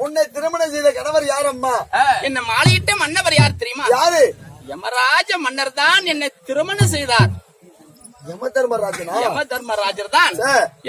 உன்னை திருமணம் செய்த கணவர் யார் அம்மா? என்ன மாலையிட்ட மன்னவர் யார் தெரியுமா? யாரு? யமராஜ மன்னர் தான் என்னை திருமணம் செய்தார். யம தர்மராஜனா? யம தர்மராஜர் தான்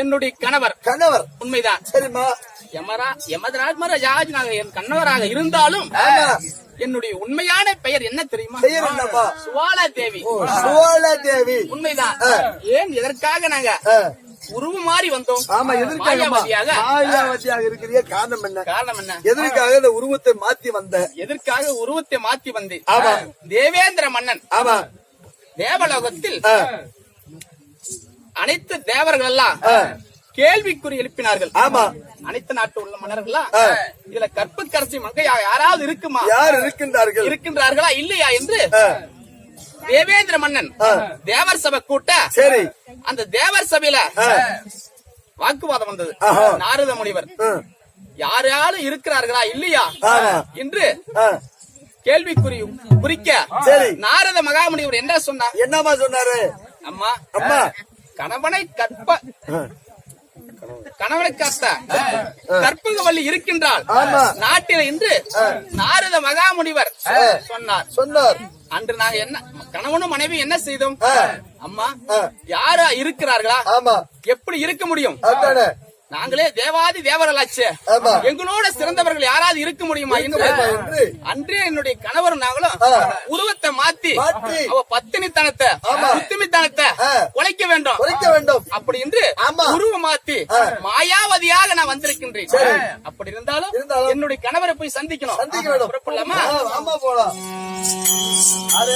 என்னுடைய கணவர். கணவர்? உண்மைதான். சரிம்மா. யமதர்மராஜ் என் கணவராக இருந்தாலும் என்னுடைய உண்மையான பெயர் என்ன தெரியுமா? சுவாலா தேவி. சுவாலா தேவி. உண்மைதான். ஏன் எதற்காக நாங்க உருவ மாறி வந்தோம்? ஆமா, மாயாவதியாக இருக்கிறீங்க. காரணம் என்ன? காரணம் என்ன? எதற்காக இந்த உருவத்தை மாத்தி வந்த? எதற்காக உருவத்தை மாத்தி வந்தேன்? தேவேந்திர மன்னன் தேவலோகத்தில் அனைத்து தேவர்கள் எல்லாம் கேள்விக்குறி எழுப்பினார்கள். ஆமா, அனைத்து நாட்டு உள்ள மன்னர்கள்லாம் இதுல கற்புக்கரசி மங்கையா யாராவது இருக்குமா? யார் இருக்கின்றார்களா இல்லையா என்று தேவேந்திர மன்னன் தேவர் சபை கூட்ட. சரி, அந்த தேவர் சபையில வாக்குவாதம் வந்தது. நாரத முனிவர் யாராலும் இருக்கிறார்களா இல்லையா என்று கேள்விக்குறி குறிக்க நாரத மகாமுனிவர் என்ன சொன்னார்? என்னமா சொன்னாரு? அம்மா, கணவனை காத்த கற்பகவல்லி இருக்கின்றால் நாட்டில் என்று நாரத மகாமுனிவர் சொன்னார். அன்று நாங்க என்ன கணவனும் மனைவி என்ன செய்தோம்? அம்மா, யாரா இருக்கிறார்களா? எப்படி இருக்க முடியும்? நாங்களே தேவாதி தேவரலாச்சு, எங்களோட சிறந்தவர்கள் யாராவது இருக்க முடியுமா என்று அன்றே என்னுடைய கணவரும் நாங்களும் உருவத்தை மாத்தி அவ பத்தினித்தனத்தை புத்திமித்தனத்தை உழைக்க வேண்டும் அப்படி என்று உருவம் மாத்தி மாயாவதியாக நான் வந்திருக்கின்றேன். அப்படி இருந்தாலும் என்னுடைய கணவரை போய் சந்திக்கணும். புறப்படலாமா? போலாம். Ana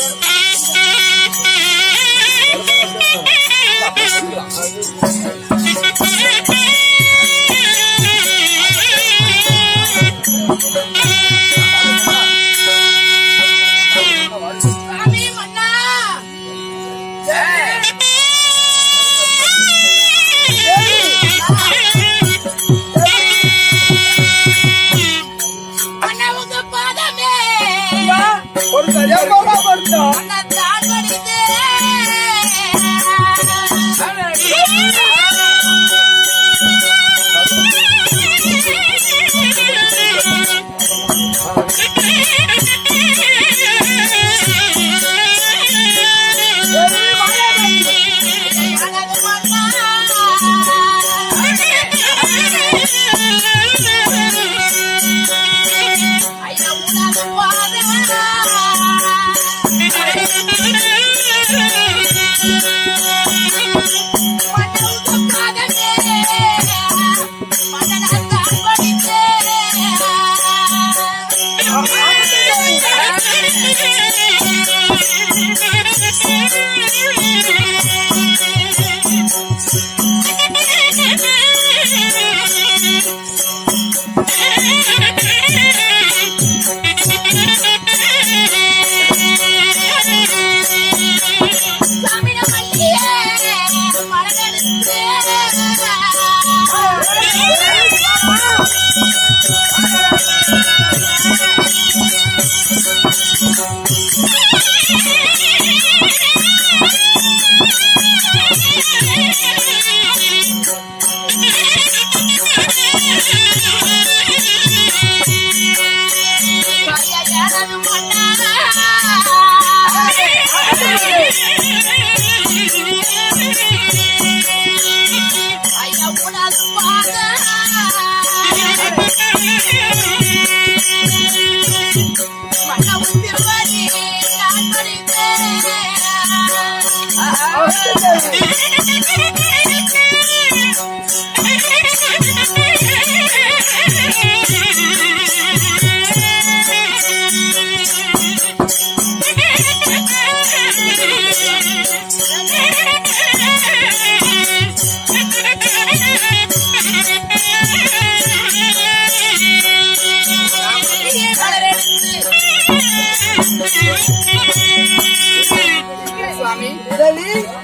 சுவாமி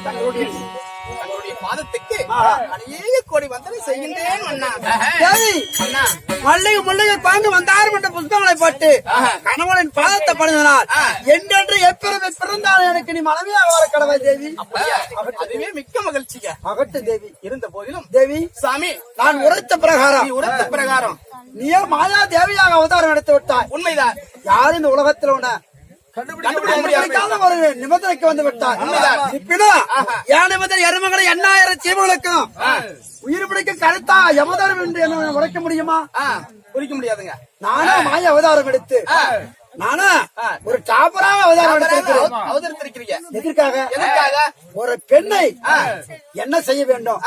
தங்களுடைய பாதத்துக்கு அநேக கோடி வந்தனை செய்கின்றேன் அண்ணா. அண்ணா மல்லிகை முல்லிகை பாங்கு வந்தாரும் என்ற புத்தகங்களை போட்டு கணவனின் பாதத்தை பணிந்தனால் என்றென்று எப்பிறவை பிறந்தாலும் எனக்கு நீ மனைவியாக வர கடவை தேவி. அப்படியா? அதுவே மிக்க மகிழ்ச்சிங்க. மகட்டு தேவி இருந்த போதிலும் தேவி சாமி நான் உரைத்த பிரகாரம் நீ உரைத்த பிரகாரம் நீயோ மாயா தேவியாக அவதாரம் எடுத்து விட்டாய். உண்மைதான். யாரும் இந்த உலகத்தில் உன்னை கண்டுபிடிக்க முடியாது. கண்டுபிடிக்காத ஒரு நிபந்தனைக்கு வந்து விட்டாய். இருப்பினும் என் நிபந்தனை எருமகளை 8000 ஜீவங்களுக்கும் உயிர் பிடிக்கும் கருத்தா யமதரம் என்று என்ன உரைக்க முடியுமா? குறிக்க முடியாதுங்க. நானும் மாய அவதாரம் எடுத்து நானும் ஒரு டாப்பராக அவதாரம் எடுத்திருக்கிறேன். அவதரித்திருக்கிறீங்க. எதற்காக? எதற்காக? ஒரு பெண்ணை என்ன செய்ய வேண்டும்,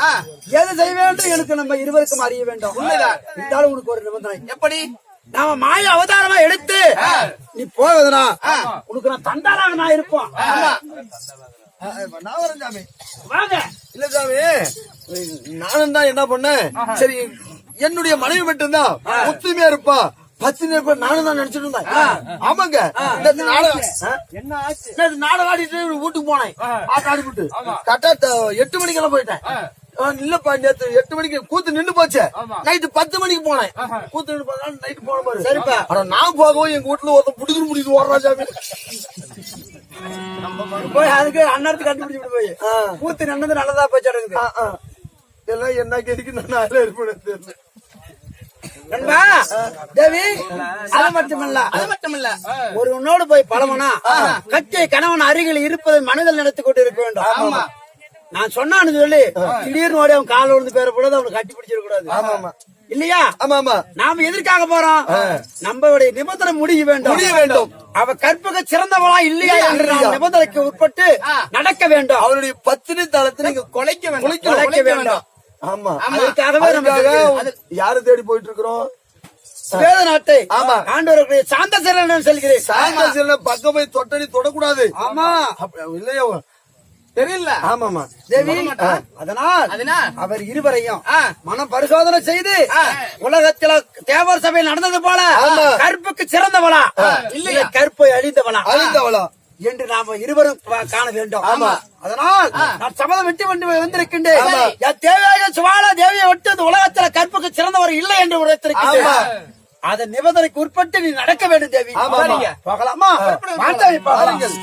எது செய்ய வேண்டும் எனக்கு நம்ம இருவருக்கும் அறிய வேண்டும். உண்மைதான். இருந்தாலும் உனக்கு ஒரு நிபந்தனை. எப்படி? நாம மாய அவதாரமா எடுத்து நீ போவதுனா உனக்கு நான் தண்டாராக நான் இருப்போம். நான் வரேன் சாமி. வாங்க. இல்ல சாமி, நானும் தான் என்ன பண்ணேன், சரி என்னுடைய மனைவி மட்டும்தான் ஒத்துமையா இருப்பா, பத்தினி இருப்பா, நானும் தான் நினைச்சிட்டு இருந்தேன். ஆமாங்க, இந்த நாடகம் என்ன ஆச்சு? நாடகம் ஆடிட்டு வீட்டுக்கு போனேன். ஆடி விட்டு கரெக்டா 8 மணிக்கெல்லாம் போயிட்டேன். இல்லப்பா நேத்து 8 மணிக்கு கூத்து நின்று போச்சு. நைட்டு 10 மணிக்கு போனேன். கூத்து நின்று போனாலும் நைட்டு போன பாரு. சரிப்பா. ஆனா நான் போகவும் எங்க வீட்டுல ஒருத்தன் புடிக்கிட்டு ஓடுறா சாமி. போய் அதுக்கு அண்ணாத்துக்கு கண்டுபிடிச்சு போய் கூத்து நின்னது நல்லதா போய் நடக்குது. எல்லாம் என்ன கேட்கு நான் இருப்பேன் தெரியல. நண்பா தேவி, அது மட்டுமல்ல ஒரு உன்னோடு போய் பழமனா கட்டிய கணவன் அருகில் இருப்பதை மனதில் நினைத்துக் கொண்டு இருக்க வேண்டும். நான் சொன்னான்னு சொல்லி திடீர்னு ஓடி அவன் கால விழுந்து பேர கூடாது, அவனை கட்டி பிடிச்சிட கூடாது. ஆமா இல்லையா? ஆமா ஆமா. நாம எதற்காக போறோம்? நம்மளுடைய நிபந்தனை முடிய வேண்டும். அவ கற்பக சிறந்தவளா இல்லையா என்று நாம் நிபந்தனைக்கு உட்பட்டு நடக்க வேண்டும். அவருடைய பத்தினி தளத்தை நீங்க கொலைக்க வேண்டும். ஆமா, அதுக்காகவே நம்ம யாரு தேடி போயிட்டு இருக்கிறோம்? வேத நாட்டை ஆமா ஆண்டவருடைய சாந்த சிறன் செல்கிறேன். சாந்த சிறன் பக்கம் போய் தொட்டடி தொடக்கூடாது. ஆமா இல்லையா? தெரியல. ஆமாமா தேவி, அதனால் அவர் இருவரையும் மனம் பரிசோதனை செய்து உலகத்தில் தேவர் சபையில் நடந்தது போல கற்புக்கு சிறந்தவளா இல்லையா கற்பை அழிந்தவளா என்று நாம இருவரும் காண வேண்டும். ஆமா, அதனால் நான் சபதம் விட்டு வந்திருக்கின்றேன். தேவையாக சுவாலா தேவியை விட்டு இந்த உலகத்தில் கற்புக்கு சிறந்தவர் இல்லை என்று உரைத்திருக்கின்றேன். அதன் நிபந்தனைக்கு உட்பட்டு நீ நடக்க வேண்டும் தேவி. போகலாமா? பாருங்கள்.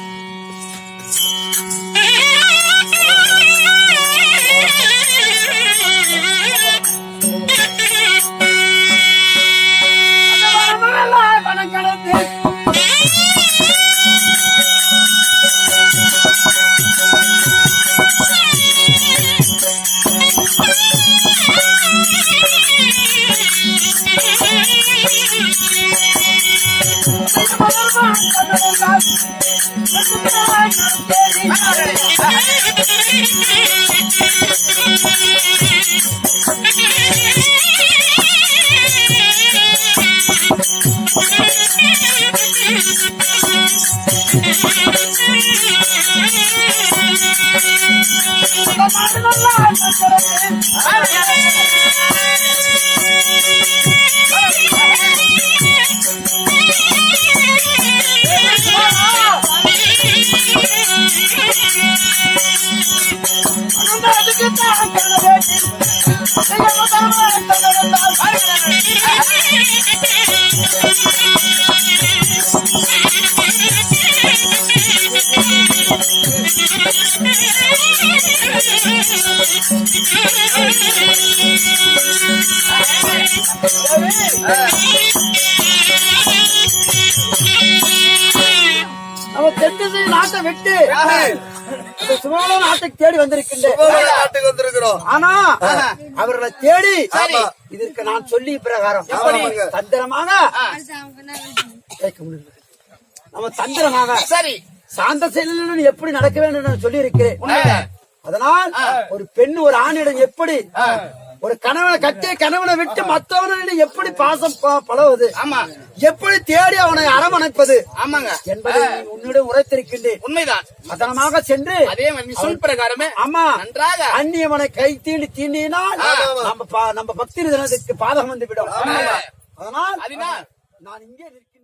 நம்ம தெற்கு நாட்டை விட்டு சுமார நாட்டுக்கு தேடி வந்திருக்கின்றேன். நாட்டுக்கு வந்திருக்கிறோம். ஆனா அவர்களை தேடி ஆமா. இதற்கு நான் சொல்லி பிரகாரம் எப்படி? தந்திரமாக நம்ம தந்திரமாக சரி சாந்த செயலில் எப்படி நடக்க வேண்டும் நான் சொல்லி இருக்கிறேன். உண்மைதான். அதனால் ஒரு பெண் ஒரு ஆணிடம் எப்படி ஒரு கணவனை கட்டிய கணவனை விட்டு மற்றவனிடம் எப்படி பாசம் பழகுவது, ஆமா எப்படி தேடி அவனை அரவணைப்பது ஆமாங்க என்பதை உன்னிடம் உரைத்திருக்கின்றேன். உண்மைதான். அதனமாக சென்று அதே மாதிரி நீ சொல் பிரகாரமே ஆமா நன்றாக அந்நியவனை கை தீண்டினால் நம்ம பக்தி தினத்துக்கு பாதகம் வந்து விடும். அதனால் அதனால் நான் இங்கே நிற்கிறேன்.